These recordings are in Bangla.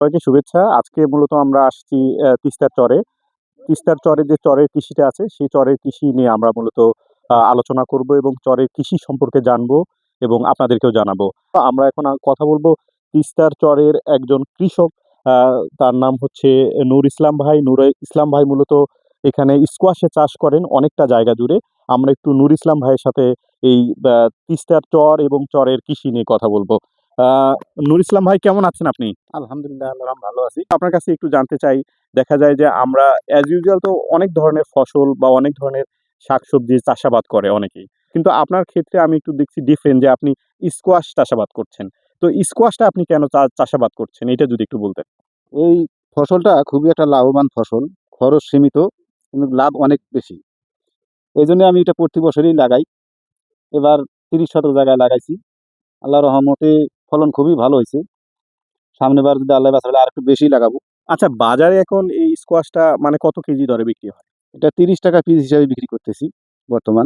সবাইকে শুভেচ্ছা। আজকে মূলত আমরা আসছি তিস্তার চরে। তিস্তার চরে যে চরের কৃষিটা আছে, সেই চরের কৃষি নিয়ে আমরা মূলত আলোচনা করব এবং চরের কৃষি সম্পর্কে জানবো এবং আপনাদেরকেও জানাবো। আমরা এখন কথা বলবো তিস্তার চরের একজন কৃষক। তার নাম হচ্ছে নূর ইসলাম ভাই। নূর ইসলাম ভাই মূলত এখানে স্কোয়াশের চাষ করেন অনেকটা জায়গা জুড়ে। আমরা একটু নূর ইসলাম ভাইয়ের সাথে এই তিস্তার চর এবং চরের কৃষি নিয়ে কথা বলবো। আহ নূর ইসলাম ভাই, কেমন আছেন আপনি? আলহামদুলিল্লাহ, আল্লাহর ভালো আছি। আপনার কাছে একটু জানতে চাই, দেখা যায় যে আমরা অ্যাজ ইউজুয়াল তো অনেক ধরনের ফসল বা অনেক ধরনের শাকসবজি চাষাবাদ করে অনেকেই। কিন্তু আপনার ক্ষেত্রে আমি একটু দেখছি ডিফারেন্ট, যে আপনি স্কোয়াশ চাষাবাদ করছেন। তো স্কোয়াশটা আপনি কেন চাষাবাদ করছেন, এটা যদি একটু বলতেন। এই ফসলটা খুবই একটা লাভবান ফসল, খরচ সীমিত কিন্তু লাভ অনেক বেশি। এই জন্য আমি এটা প্রতি বছরই লাগাই। এবার 30 শতক জায়গায় লাগাইছি। আল্লাহর রহমতে ফলন খুবই ভালো হয়েছে। সামনেবার যদি আল্লাহ বাঁচালে আর একটু বেশি লাগাবো। আচ্ছা, বাজারে এখন এই স্কোয়াশটা মানে কত কেজি দরে বিক্রি হয়? এটা 30 টাকা পিস হিসাবে বিক্রি করতেছি বর্তমান।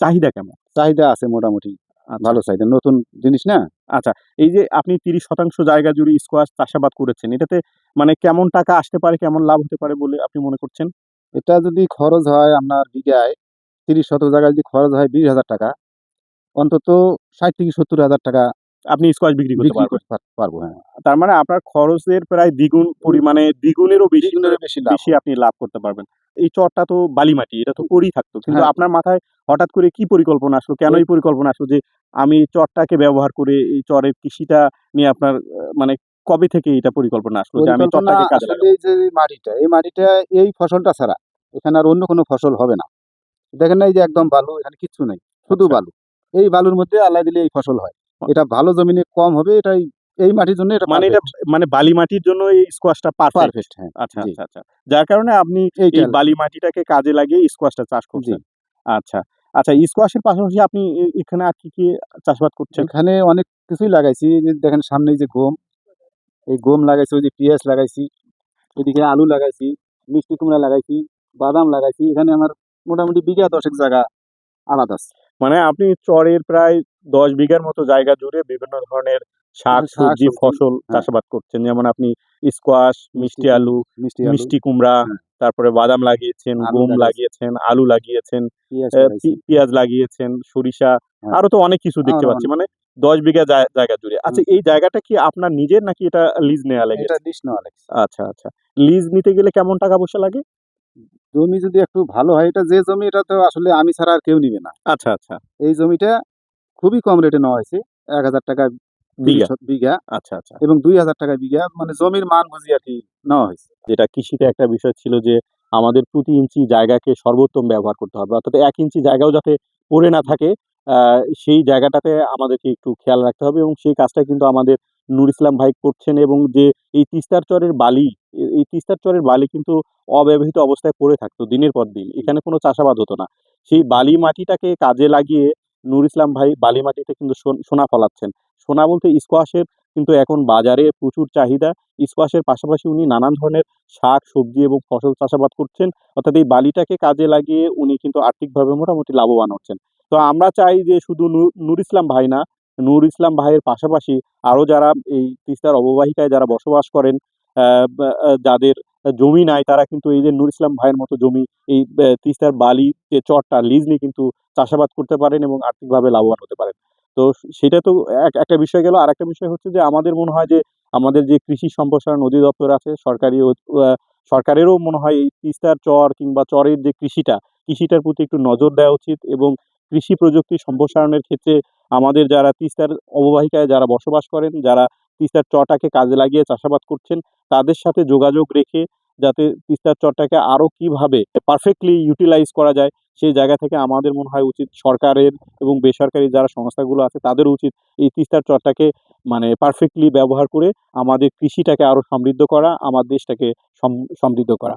চাহিদা কেমন? চাহিদা আছে মোটামুটি, আচ্ছা ভালো চাহিদা, নতুন জিনিস না। আচ্ছা, এই যে আপনি 30% জায়গা জুড়ে স্কোয়াশ চাষাবাদ করেছেন, এটাতে মানে কেমন টাকা আসতে পারে, কেমন লাভ হতে পারে বলে আপনি মনে করছেন? এটা যদি খরচ হয় আপনার বিঘায় 30 শতক জায়গায় যদি খরচ হয় 20,000 টাকা, অন্তত 60 থেকে 70,000 টাকা আপনি স্কোয়াশ বিক্রি করতে বিক্রি পারবেন। করতে পারবো। হ্যাঁ, তার মানে আপনার খরচের প্রায় দ্বিগুণ পরিমাণে, দ্বিগুণেরও বেশি দ্বিগুণেরও বেশি লাভ বেশি আপনি লাভ করতে পারবেন। এই চরটা তো বালি মাটি, এটা তো পড়েই থাকতো। কিন্তু হ্যাঁ, আপনার মাথায় হঠাৎ করে কি পরিকল্পনা আসলো? কেন এই পরিকল্পনা আসলো যে আমি চরটাকে ব্যবহার করে এই চরের কৃষিটা নিয়ে আপনার মানে কবে থেকে এটা পরিকল্পনা আসলো যে আমি পরিকল্পনা চরটাকে কাজে আসলে লাগাবো? এই যে এই মাটিটা এই ফসলটা ছাড়া এখানে আর অন্য কোনো ফসল হবে না। দেখেন না, এই যে একদম বালু, এখানে কিচ্ছু নাই, শুধু আচ্ছা। বালু। এই বালুর মধ্যে আল্লাহ দিলে এই ফসল হয়। এটা ভালো জমিনে কম হবে, এটাই এই মাটির জন্য এটা মানে এটা পারফেক্ট। মানে বালি মাটির জন্য এই স্কোয়াশটা পারফেক্ট। পারফেক্ট, হ্যাঁ। আচ্ছা, জি, আচ্ছা, আচ্ছা। যার কারণে আপনি এই এইটা। বালি মাটিটাকে কাজে লাগিয়ে স্কোয়াশটা চাষ জি, করছেন। আচ্ছা। আচ্ছা, স্কোয়াশের পাশাপাশি আপনি এখানে আর কি চাষাবাদ করছেন? এখানে অনেক কিছুই লাগাইছি। এই যে দেখেন সামনে এই যে গম, এই গম লাগাইছি, ওই যে পেঁয়াজ লাগাইছি, এদিকে আলু লাগাইছি, মিষ্টি কুমড়া লাগাইছি, বাদাম লাগাইছি। এখানে আমার মোটামুটি বিঘা 10 জায়গা আলাদা আছে। মানে আপনি চরের প্রায় ১০ বিঘার মতো জায়গা জুড়ে বিভিন্ন ধরনের শাক, এখানে শাক সবজি, সবজি, ফসল হ্যাঁ, চাষাবাদ করছেন। যেমন আপনি স্কোয়াশ, মিষ্টি মিষ্টি কুমড়া, আলু, মিষ্টি আলু, মিষ্টি কুমড়া, হ্যাঁ, তারপরে বাদাম লাগিয়েছেন, আলু গম লাগাইছি, লাগিয়েছেন, আলু লাগিয়েছেন, পেঁয়াজ লাগাইছি, পেঁয়াজ লাগিয়েছেন, সরিষা, হ্যাঁ, আরো তো অনেক কিছু দেখতে আরো পাচ্ছি। অনেক। মানে ১০ বিঘা জায়গা জুড়ে। আচ্ছা, হুম, এই জায়গাটা কি আপনার নিজের নাকি এটা লিজ নেয়া এটা লেগেছে? লিস নেওয়া লাগছে। আচ্ছা, আচ্ছা। লিজ নিতে গেলে কেমন টাকা পয়সা লাগে? জমি যদি একটু ভালো হয়, এটা যে জমি, এটা তো আসলে আমি ছাড়া আর কেউ নিবে না। আচ্ছা, আচ্ছা। এই জমিটা খুবই কম রেটে নেওয়া হয়েছে। ১,০০০ টাকা ৩০ বিঘা? বিঘা আচ্ছা, আচ্ছা। এবং ২,০০০ টাকা বিঘা, মানে জমির মান বুঝি আরকি নেওয়া হয়েছে। যেটা কৃষিতে একটা বিষয় ছিল যে আমাদের প্রতি ইঞ্চি জায়গাকে সর্বোত্তম ব্যবহার করতে হবে। অর্থাৎ ১ ইঞ্চি জায়গাও যাতে পড়ে না থাকে, আ সেই জায়গাটাতে আমাদেরকে একটু খেয়াল রাখতে হবে এবং সেই কাজটা কিন্তু আমাদের নূর ইসলাম ভাই করছেন। এবং যে এই তিস্তার চরের বালি, এই তিস্তার চরের বালি কিন্তু অব্যবহৃত অবস্থায় পড়ে থাকতো দিনের পর দিন। এখানে কোনো চাষাবাদ হতো না। সেই বালি মাটিটাকে কাজে লাগিয়ে নূর ইসলাম ভাই বালি মাটিতে কিন্তু সোনা ফলাচ্ছেন। সোনা বলতে স্কোয়াশের কিন্তু এখন বাজারে প্রচুর চাহিদা। স্কোয়াশের পাশাপাশি উনি নানান ধরনের শাক, সবজি এবং ফসল চাষাবাদ করছেন। অর্থাৎ এই বালিটাকে কাজে লাগিয়ে উনি কিন্তু আর্থিকভাবে মোটামুটি লাভবান হচ্ছেন। তো আমরা চাই যে শুধু নূর ইসলাম ভাই না, নূর ইসলাম ভাইয়ের পাশাপাশি আরো যারা এই তিস্তার অববাহিকায় যারা বসবাস করেন, আ বা যাদের জমি নাই, তারা কিন্তু এই যে নূর ইসলাম ভাইয়ের মতো জমি, এই তিস্তার বালি যে চরটা লিজ নিয়ে কিন্তু চাষাবাদ করতে পারেন এবং আর্থিকভাবে লাভবান হতে পারেন। তো সেটা তো একটা বিষয় গেল। আরেকটা বিষয় হচ্ছে যে আমাদের মনে হয় যে আমাদের যে কৃষি সম্প্রসারণ অধিদপ্তর আছে, সরকারেরও মনে হয় এই তিস্তার চর কিংবা চরের যে কৃষিটার প্রতি একটু নজর দেওয়া উচিত এবং কৃষি প্রযুক্তি সম্প্রসারণের ক্ষেত্রে আমাদের যারা তিস্তার অববাহিকায় যারা বসবাস করেন, যারা তিস্তার চরটাকে কাজে লাগিয়ে চাষাবাদ করছেন, তাদের সাথে যোগাযোগ রেখে যাতে তিস্তার চরটাকে আরো কিভাবে পারফেক্টলি ইউটিলাইজ করা যায়, সেই জায়গা থেকে আমাদের মনে হয় উচিত সরকারের এবং বেসরকারি যারা সংস্থাগুলো আছে তাদের উচিত এই তিস্তার চরটাকে মানে পারফেক্টলি ব্যবহার করে আমাদের কৃষিটাকে আরো সমৃদ্ধ করা, আমার দেশটাকে সমৃদ্ধ করা।